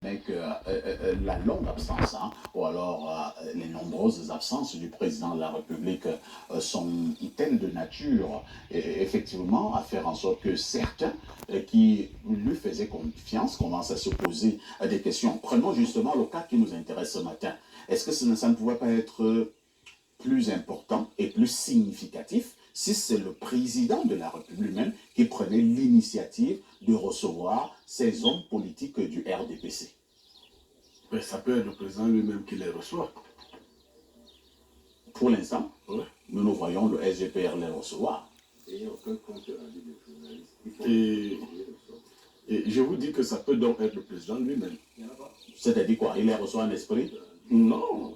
avec la longue absence, hein, ou alors les nombreuses absences du président de la République sont telles de nature, effectivement, à faire en sorte que certains qui lui faisaient confiance commencent à se poser des questions. Prenons justement le cas qui nous intéresse ce matin. Est-ce que ça ne pouvait pas être plus important et plus significatif si c'est le président de la République même qui prenait l'initiative de recevoir ces hommes politiques du RDPC? Mais ça peut être le président lui-même qui les reçoit. Pour l'instant, ouais. Nous voyons le SGPR les recevoir. Et je vous dis que ça peut donc être le président lui-même. C'est-à-dire quoi? Il les reçoit en esprit? Non.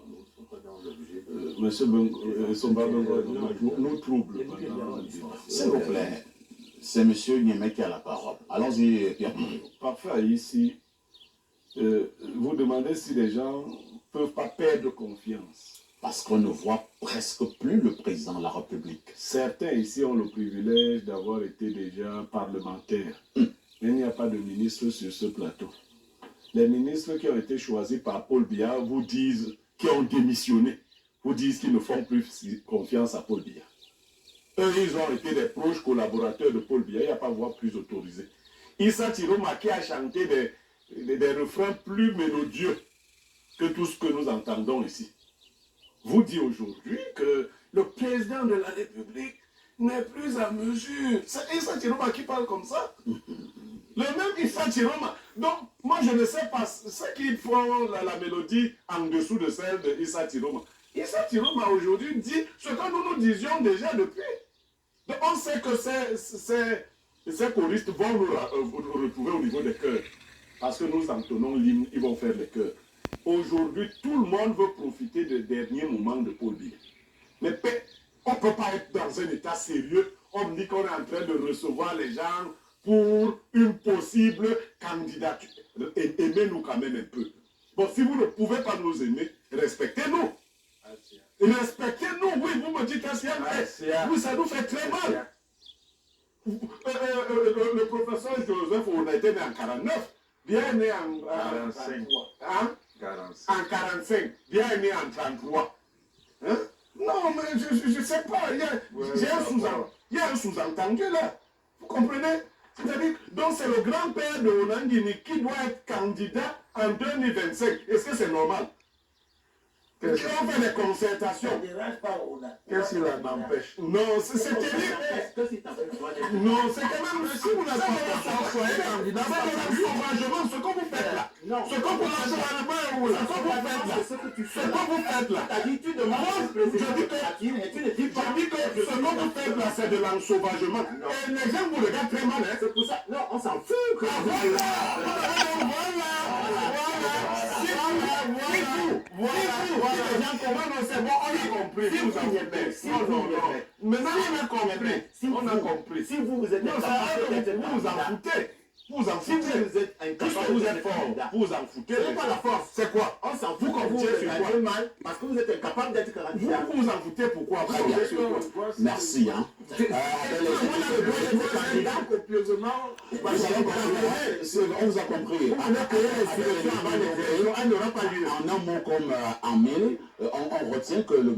Monsieur Somba nous trouble. S'il vous plaît, c'est monsieur Niémé qui a la parole. Allons-y, Pierre. Parfait, ici, vous demandez si les gens ne peuvent pas perdre confiance. Parce qu'on ne voit presque plus le président de la République. Certains ici ont le privilège d'avoir été déjà parlementaires. Mais il n'y a pas de ministre sur ce plateau. Les ministres qui ont été choisis par Paul Biya vous disent, qui ont démissionné, vous disent qu'ils ne font plus confiance à Paul Biya. Eux, ils ont été des proches collaborateurs de Paul Biya, il n'y a pas voix plus autorisée. Issa Tiroma qui a chanté des refrains plus mélodieux que tout ce que nous entendons ici, vous dit aujourd'hui que le président de la République n'est plus à mesure. C'est Issa Tiroma qui parle comme ça. Le même Issa Tiroma. Donc, moi, je ne sais pas ce qu'ils font la mélodie en dessous de celle de Issa Tiroma. Issa Tiroma aujourd'hui dit ce que nous disions déjà depuis. Donc, on sait que ces choristes vont nous retrouver au niveau des chœurs. Parce que nous entonnons l'hymne, ils vont faire les chœurs. Aujourd'hui, tout le monde veut profiter des derniers moments de Paul Biya. Mais on ne peut pas être dans un état sérieux. On dit qu'on est en train de recevoir les gens pour une possible candidature. Aimez-nous quand même un peu. Bon, si vous ne pouvez pas nous aimer, respectez-nous. Respectez-nous, oui, vous me dites oui, ça nous fait très mal. Le professeur Joseph, on a été né en 49, bien né en 45. En 45, bien né en 33. Hein? Non, mais je ne sais pas, il y a un sous-entendu là. Vous comprenez? C'est-à-dire, donc c'est le grand-père de Onangini qui doit être candidat en 2025. Est-ce que c'est normal? Qui ont fait des concertations. Qu'est-ce qui l'empêche? Non, c'est terrible. Non, c'est quand même, si vous n'avez pas choisi candidat, c'est l'ensauvagement, ce que vous faites là. Ce que vous faites là. Ce que vous faites là. Je dis que ce que vous faites là, c'est de l'ensauvagement. Et les gens vous regardent très mal. C'est pour ça. Non, on s'en fout. Voilà. Les gens comprennent, c'est bon, on a compris. Si vous avez compris. Maintenant, on a compris. On a compris. Si vous êtes vous vous en foutez. Vous en foutez. Si vous êtes incapable, vous êtes fort. Vous en foutez. C'est pas la force. C'est quoi? On s'en fout quand vous êtes mal parce que vous êtes incapable d'être candidat. Vous vous en foutez pourquoi? Merci. Hein. On vous a compris. En un mot comme en mille, on retient que le